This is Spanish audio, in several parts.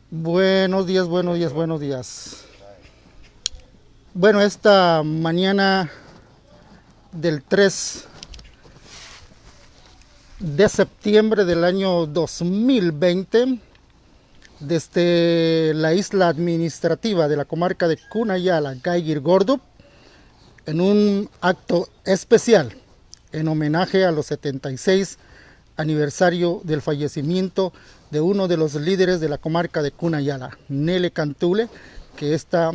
Buenos días, buenos días, buenos días. Bueno, esta mañana del 3 de septiembre del año 2020, desde la isla administrativa de la comarca de Cunayala, Caiguir-Gordo, en un acto especial en homenaje a los 76 aniversario del fallecimiento de uno de los líderes de la comarca de Cunayala, Nele Cantule, que esta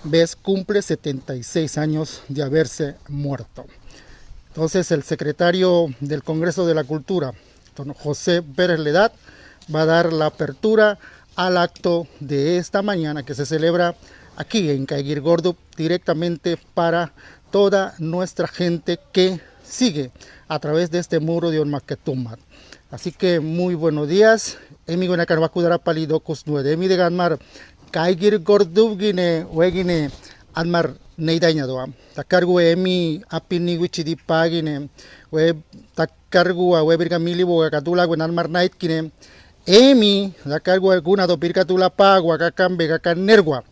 vez cumple 76 años de haberse muerto. Entonces el secretario del Congreso de la Cultura, don José Pérez Ledat, va a dar la apertura al acto de esta mañana que se celebra aquí en Caiguir-Gordo directamente para toda nuestra gente que sigue a través de este muro de Onmaquetumat. Así que muy buenos días. Emi guna kan wakudara palido kusnuede. Emi de ganmar Caiguir-Gordo gine wegine anmar neidainya doa. Takargu emi apini wichidi pagine we takargu we birgamili boga katula gwen anmar night kine emi takargu guna do birkatula pagwa kakambe kakanergwa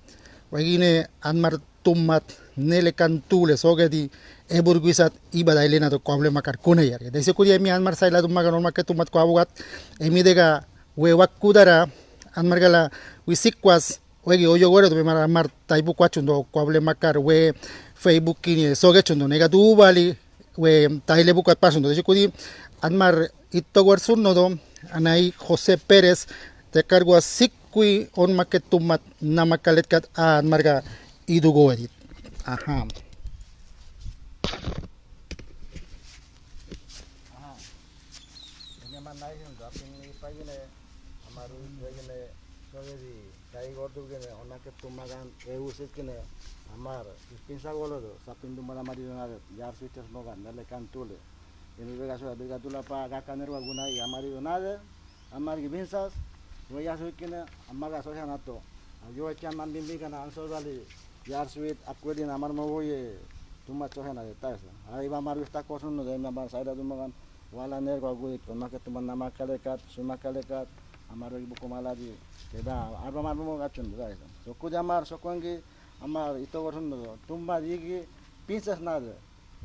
wegine anmar tummat Nele Cantule sogedi eburguisat ibada elena do koble makar kunayar de sekuri emi anmar saila dum magan norma ketumat ko abugat emi dega we wakudara anmar gala wisikwas wegi oyo gore do mar mar taibu kwachundo koble makar we Facebook kini soge chundo nega du bali we taile bukat pasundo de sekuri anmar itto warsunno do anai José Pérez te cargo a sikui on maketumat namakalekat anmarga idugo edit. Ajá. Ini mana ini untuk apa ini pagi ni, amaru lagi ni, soalnya di Caiguir-Gordo gini, orang ketumagan usit gini, amar, pinsa golo tu, sapin tu malam hari tu ada, jar switches nogan, Nele Cantule. Ini berkata tu apa gakaner wagunai, amari tu ada, amar gibinsas, dua jar switch gini, amar gasohnya nato, ayo acan mambimbi kan ansor bali. Jar suit aku di namar mau ye tumat cohen ada tas. Hari bamar wista kosun no dem namar saya tu makan wala ner ko gue kon maket teman nama kalekat suma kalekat amar ibu komala di keda arba mar mau gacun guys. Soku jamar sokongi amar itu kosun no tumba digi pinsas nada.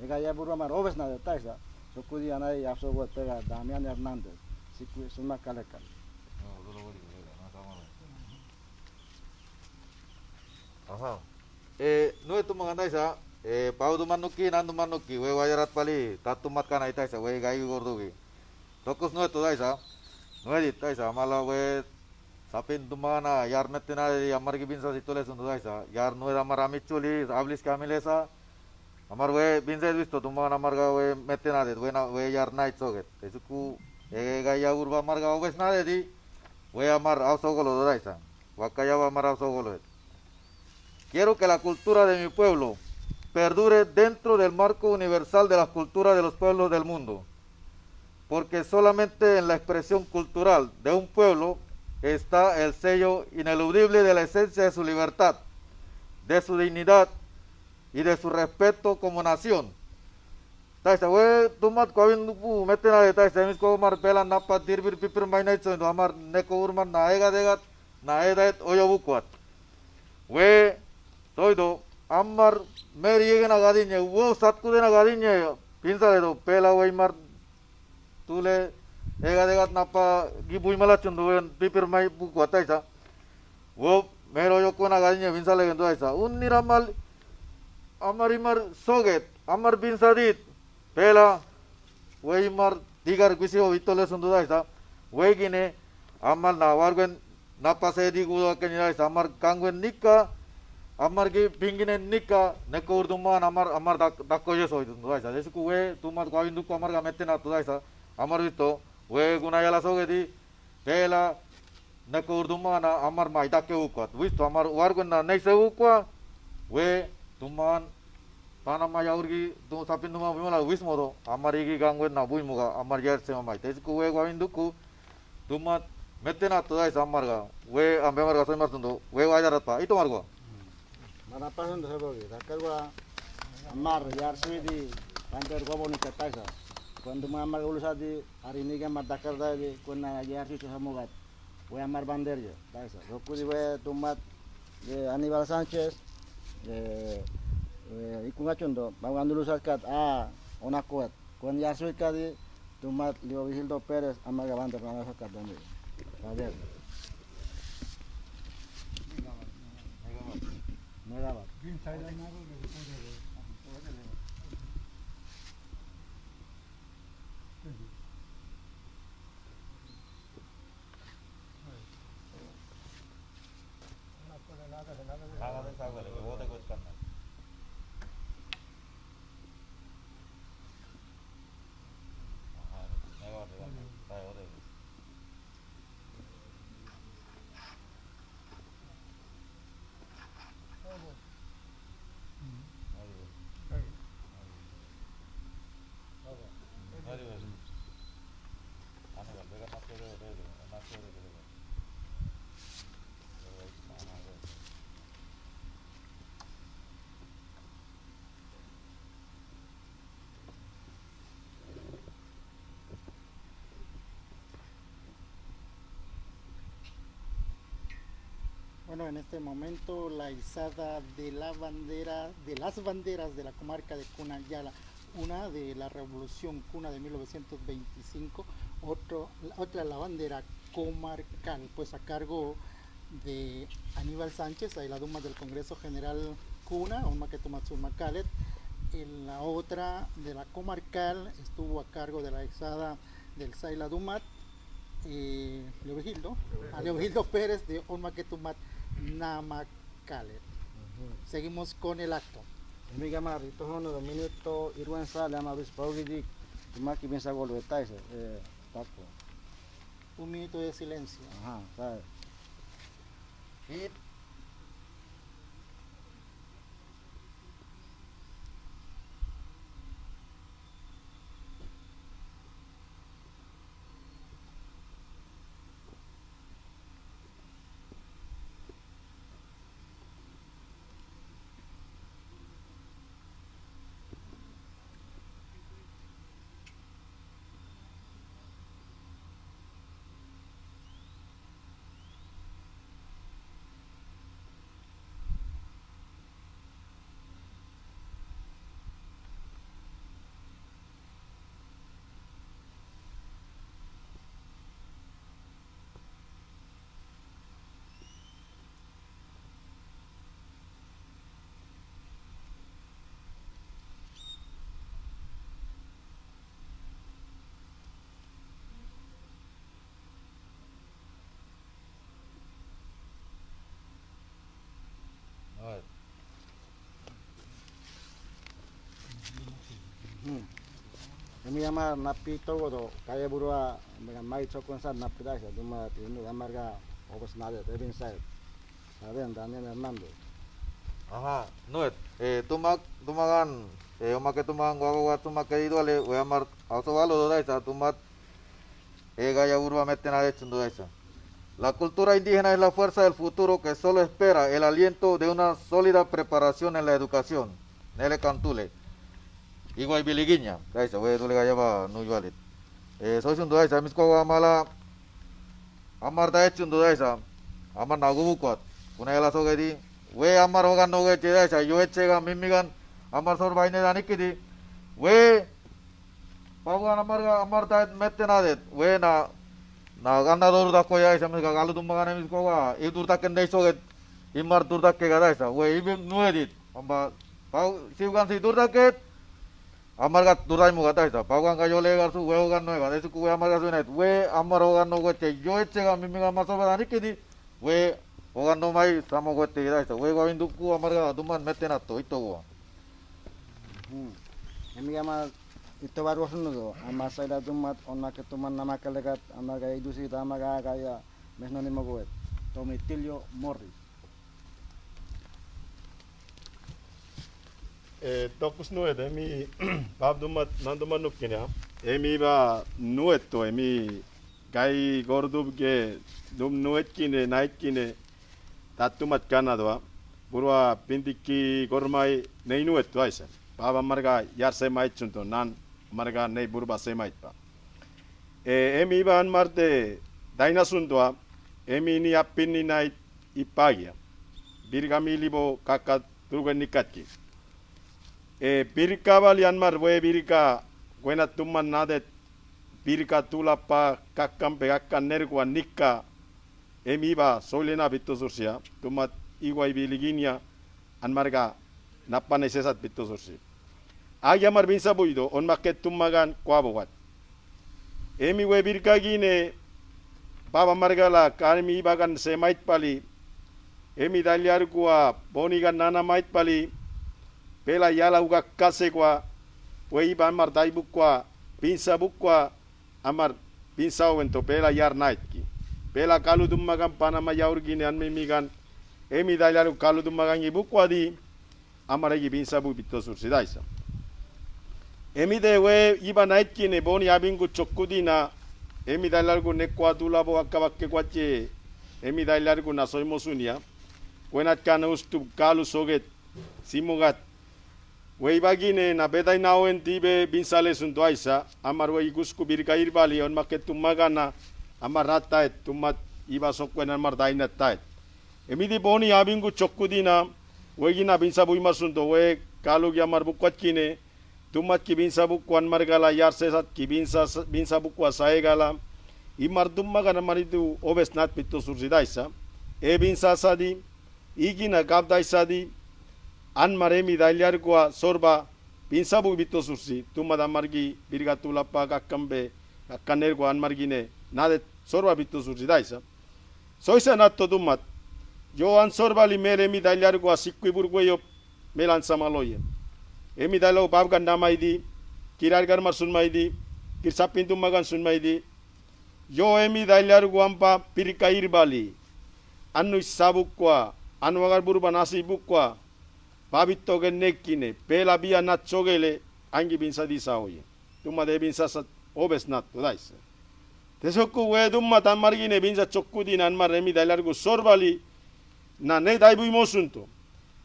Ega ya buru amar obes nada tas. Soku di anai yapso buat pega Damian Hernandez. Siku suma kalekat. Aha. No itu mengenai sa, pau tu manuki, nandu manuki, we wajarat pali, tatu mat kana itai sa, we Caiguir-Gordo ki. Tokus no itu dai sa, no edit dai sa, malah we sapin tu mana, yar metina amar ki binsa itu les untuk dai sa, yar no amar amit chuli, ablis kami lesa, amar we binsa visto tu mana amar ga we metina det, we yar night soget, esuku gaya urba amar ga obes na de, we amar ausogolo dai sa, wakaya amar ausogolo. Quiero que la cultura de mi pueblo perdure dentro del marco universal de las culturas de los pueblos del mundo, porque solamente en la expresión cultural de un pueblo está el sello ineludible de la esencia de su libertad, de su dignidad y de su respeto como nación. Taisa we tumat kawin bu metena de taisa mis ko mar pela napa dirbir pipir mainai so amar neko urman naega degat naedat oyobukwat. We soy do amar meri yegen agadinya wo satku den agadinya pinsa de do pela we mar tule ega degat napa gibui malachun do pipir mai bu kwataisa wo mero yoko agadinya pinsa le gendo aisa uniramal amar imar soget amar pinsa dit pela we mar digar kuisi o vitole sundu aisa we gine amar na wargen napa se digu akenya aisa amar kangwen nikka amar ki pingine nikka neko urduman amar dakko je soy dundu aisa desku we tumar kawin dukko amar ga metena tu aisa amar vito we gunayala sogedi pela neko urduman amar mai dakke ukot visto amar wargun na nei se ukwa we tuman panama yaurgi tu sapin tuma bimala wismo do amar igi gangwen na bui muga amar yer se mai desku we kawin dukku tumat metena tu aisa amar ga we ambe mar ga soy mar tundu we wajarat pa itu margo Mana pasun tu sebab ni, tak kerja amar jar suit di kantor kau boni ketai sa. cuando amar ulusat di hari ini kan mat dakar da di kona ajar tu samugat we amar bander je taisa roku di we tumat de Aníbal Sánchez ikunga chondo bangan ulusat kat ona kuat kon yasui kadi tumat Leo Vigildo Pérez amar bander na sakat dami bader Megabat Bueno, en este momento la izada de la bandera, de las banderas de la comarca de Cunayala, una de la Revolución Cuna de 1925, otra la bandera comarcal, pues a cargo de Aníbal Sánchez, ahí la Duma del Congreso General Cuna, un maquetomatsul Macalet. En la otra de la comarcal estuvo a cargo de la izada del Saila Dumat, Leovigildo Pérez de Onmaquetumat Namacalet. Seguimos con el acto. mi gamar itu hono do minuto irwan sale ama bis paugidi tumaki bisa gol taisa tapo Un minuto de silencio. sai Hit. mi gamar napi togo do kaya burua dengan mai chokon sa napi taisa duma tinu gamar ga obos nade tebin sai saben daniel hernando Ajá, no es. Tumagan, oma que tumagan guagua tuma que ido ale, voy a amar autovalo do daisa, tumat, gaya urba meten a hecho do daisa. La cultura indígena es la fuerza del futuro que solo espera el aliento de una sólida preparación en la educación. Nele cantule. Igual biliguiña, daisa, voy a dule gaya va no igualit. Soy un do daisa, mis guagua amala, amar da hecho do daisa, amar nagubukwat, una de las ogedi. We amar hogan no ge cheda cha yo echega mimigan amar sor baine dani kidi we paguan amar ta mette na det we na ganador da ko ya samis ga galu dum bagane mis ko ga e dur ta ken dei so ge imar dur ta ke ga da sa we ibem no edit amba pau siugan si dur ta ke amar ga durai mu ga da sa paguan ga yo le gar su we hogan no ga de su we amar ga su net we amar hogan no ge che yo echega mimigan amar sor dani kidi we hogan no mai samo gote ida ito we gawin duku amarga duman mete na to ito go mi gamar itu baru hono do ama saida dumat onna ke tuman nama kalegat ama ga idusi tama ga ya mesno ni mogoet Tomitilio Morris Topus nuet emi bab dumat nanduman nukkinya emi ba nuet to emi gai gordub ge dum nuet kine night kine tatumat kana doa burwa pindiki gormai neinu etu aisa baba marga yarse mai chunto nan marga nei burba semait pa emi iba an marte dainasundoa emi ni appini nai ipagia birgami libo kakak turgen nikatki birka bali anmar we birka gwena tumman nadet birka tulapa kakam pegakkan nergua nikka emi ba solena bitto sursia tumat iwai biliginia anmarga napane sesat bitto sursi agi amar binsa buido on maket tummagan kwabogat emi we birka gine baba margala kami bagan semait pali emi dalyar kuwa bonigan nana mait pali pela yala uga kase kwa we iba amar daibuk kwa binsa bukwa amar binsa wento pela yar night ki pela kalu dummagan panama yaur gine an mimigan emi dalyar kalu dummagan ibukwa di amar egi binsa bu bitto sursi daisa emi de we iba night kine boni abingu chokkudina emi dalyar nekwa dulabo akabakke kwache emi dalyar na soimosunia wenat kana ustu kalu soget simugat we bagine na bedai nawen tibe binsale sunto aisa amar we igusku birka irbali on maket tumagana amar ratait tumat iba sokwen amar dainat tait emi di boni abingu chokkudina we gina binsa buima sunto we kalu gi amar bukwat kine tumat ki binsa bukwan margala yar sesat ki binsa bukwa saegala imar tumagana maritu obes nat pitto sursidaisa e binsa sadi igina gabdai sadi an maremi dalyar gua sorba pinsabu bitto sursi tumada margi birga tulapa kakkambe kakkaner gua an margine nade sorba bitto sursi daisa soisa natto tumat yo an sorba li meremi dalyar gua sikku burgoyo melan samaloye emi dalo babgan namaidi kirar garmar sunmaidi kirsapin tumagan sunmaidi yo emi dalyar gua ampa pirika irbali annu sabukwa anu agar burba nasi bukwa babitto gennekine pela bia nat sogele angi binsa disaoye tumma de binsa sat obes nat daisa tesokku we dumma tan margine binsa chokkudi nan mar remi dalargu sorbali na ne daibu mosunto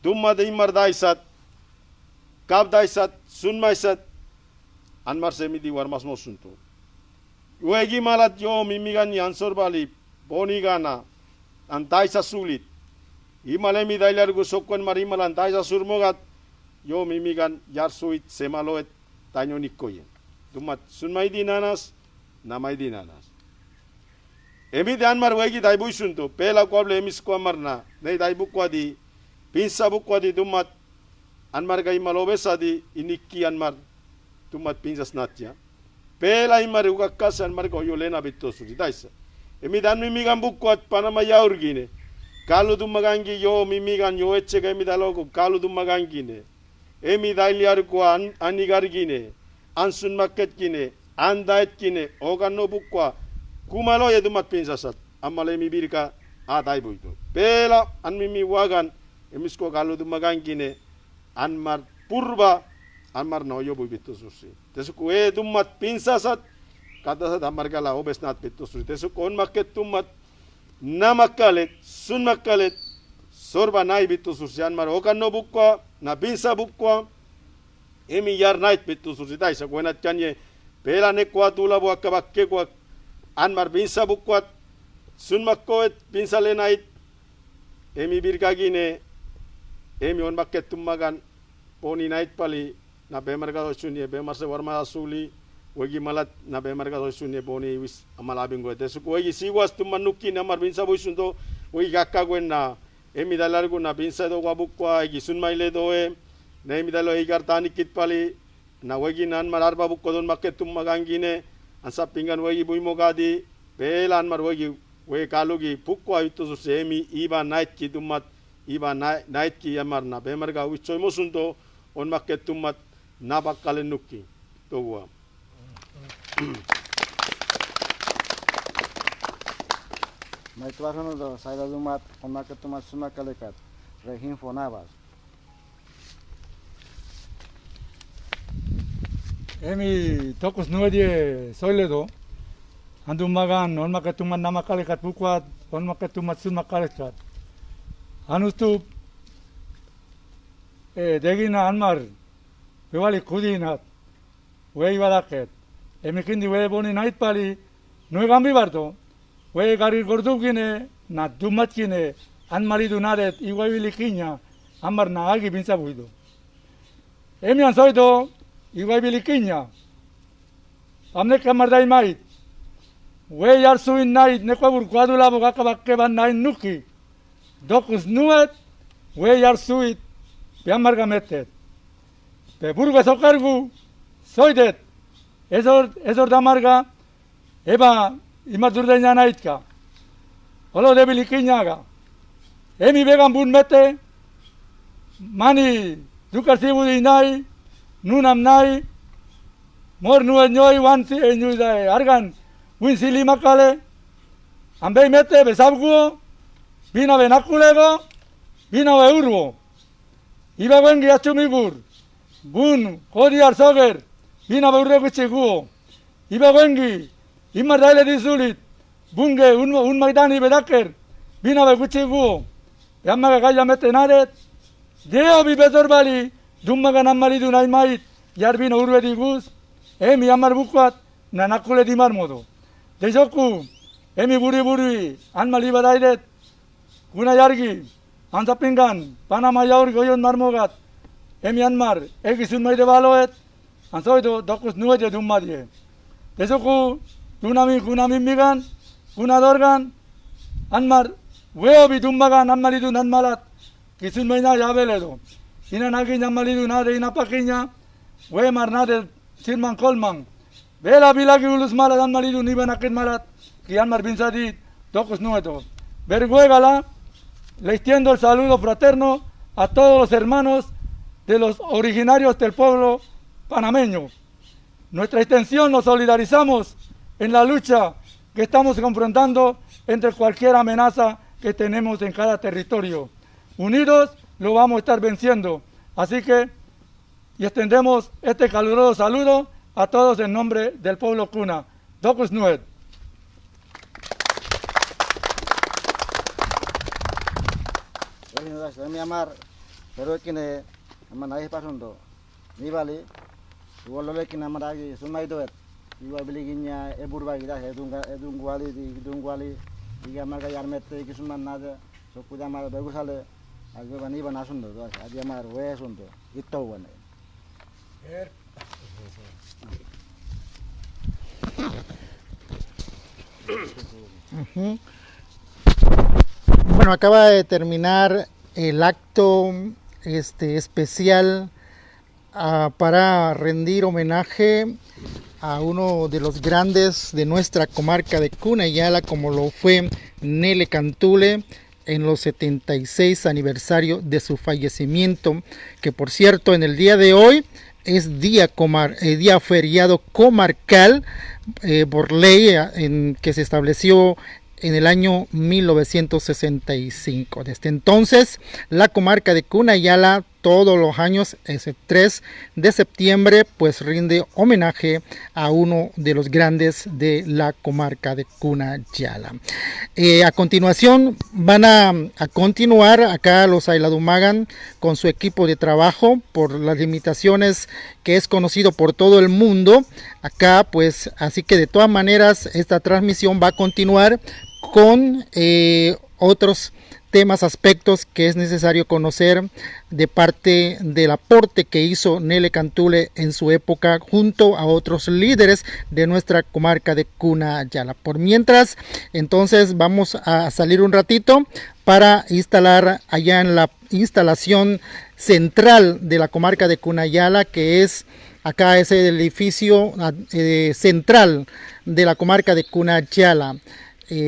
dumma de imar daisat kab daisat sunmaisat anmar semi di warmas mosunto wegi malat yo mimigan yan sorbali bonigana an daisa sulit imalemi dailargu sokwan marimalan taisa surmogat yo mimigan yarsuit semaloet tanyo nikoye dumat sunmaidi nanas namaidi nanas emi dan mar wegi daibu sunto pela kwable emis kwa marna nei daibu kwadi pinsa bukwadi dumat anmar gai malobesadi inikki anmar dumat pinsas natya pela imar ugakas anmar go yolena bitto sudi daisa emi dan mimigan bukwat panama yaurgine kalu dumagangi yo mimigan yo echega emi dalogo kalu dumagangine emi dailiar ko anigar gine ansun market gine andait gine oganno bukwa kumalo ye dumat pinsasat amale emi birka adai buito pela an mimi wagan emisko kalu dumagangine anmar purba anmar noyo buito susi tesuku e dumat pinsasat kadasat amar gala obesnat bitto susi tesuku on market tumat namakalet sunmakalet sorba nai bitto sursian mar okanno bukwa na binsa bukwa emi yar nait bitto sursitai sa gwenat kanye pela ne kwa tula bo akabakke kwa an mar binsa bukwa sunmakkoet binsa le nait emi birkagine emi on bakket tummagan poni nait pali na bemarga sunye bemarse warma asuli wegi malat na bemarga sunye boni wis amalabing go tesu wegi siwas tumanuki na mar binsa boisunto wegi gakka gwenna emi dalargu na binsa do wabukwa egi sunmaile doe na emi dalo igar tani kitpali na wegi nan mar arba bukko don makke tummagangine ansa pingan wegi buimogadi pelan mar wegi we kalugi pukwa itu semi iba night ki tumat iba night ki amar na bemarga wichoy mosunto on makke tumat na bakkalen nukki to Mai tuasono do saida dumat onake tumat suma kalekat rehim fonabas emi tokus nuedie soiledo andumagan onmake tumat namakalekat bukwat onmake tumat suma kalekat anustu degina anmar bewali kudinat we ibadaket. Emikindi we boni nait pali, no gambi barto. We gari gordukine, na dumatkine, an maridu nadet, iwa bilikinya, amar na agi binsa buido. Emian soito, iwa bilikinya. Amne kamar dai mait. We yar suin nait, nekwa burkwadu labo gakabakke ban nait nuki. Dokus nuet, we yar suit, piamar gametet. Pe burga sokargu, soidet. Ezor damarga, eba ima durdeña naitka. Olo de bilikiñaga. Emi vegan bun mete, mani dukarsibu di nai, nunam nai, mor nuet ñoi wansi ñuidae argan, win sili makale, ambei mete besabguo, bina benakulego, bina beurbo. Iba wengi achumigur, bun kodi arsoger, bina beurre kuchiguo. Iba wengi, imar daile disulit, bunge un maidani bedaker, bina be kuchiguo. Yamma gaya mete nadet, deo bi bezorbali, dummaga namari dunai mait, yar bina urbe digus, emi amar bukwat, nanakule di marmodo. Dejoku, emi buri, anmali badaidet, Guna yargi, ansapingan, Panama yaur goyon marmogat, emi anmar, egisun maide baloet, ansoido dokus nuete dummadie. Desoku, gunami migan, guna dorgan, anmar, weo bi dummagan, anmalidu nanmalat, kisun maina yabeledo. Ina nagi namalidu nade ina pakinya, we marnade sirman kolman. Vela bilagi ulus malat, anmalidu nibanakin malat, ki anmar binsadit, dokus nueto. Verguegala, le extiendo el saludo fraterno a todos los hermanos de los originarios del pueblo panameño. Nuestra extensión nos solidarizamos en la lucha que estamos confrontando entre cualquier amenaza que tenemos en cada territorio. Unidos lo vamos a estar venciendo. Así que y extendemos este caluroso saludo a todos en nombre del pueblo Kuna. Dokus Nuet. Kami amar, pero kini amar naik pasundo, ni bali, wala lagi kini amar lagi sunai doet, iwa beli kinya ebur bagi dah, edung guali, iga amar kaya armete kisuman nada, so kuda amar bagus ale, agak bani bana sundo, doa, adi amar we sundo, itu wane. Bueno, acaba de terminar el acto especial para rendir homenaje a uno de los grandes de nuestra comarca de Cunayala, como lo fue Nele Cantule, en los 76 aniversario de su fallecimiento, que por cierto en el día de hoy es día feriado comarcal por ley que se estableció en el año 1965. Desde entonces, la comarca de Cunayala todos los años, ese 3 de septiembre, pues rinde homenaje a uno de los grandes de la comarca de Cunayala. A continuación van a continuar acá los Ayladumagan con su equipo de trabajo por las limitaciones que es conocido por todo el mundo. Acá pues, así que de todas maneras esta transmisión va a continuar con otros temas, aspectos que es necesario conocer de parte del aporte que hizo Nele Cantule en su época junto a otros líderes de nuestra comarca de Cunayala. Por mientras, entonces vamos a salir un ratito para instalar allá en la instalación central de la comarca de Cunayala, que es acá ese edificio central de la comarca de Cunayala,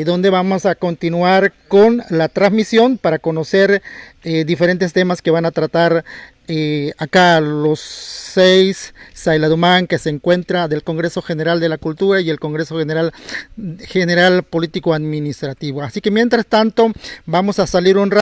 donde vamos a continuar con la transmisión para conocer diferentes temas que van a tratar acá los 6 Sayladumán que se encuentra del Congreso General de la Cultura y el Congreso General Político Administrativo. Así que mientras tanto vamos a salir un rato.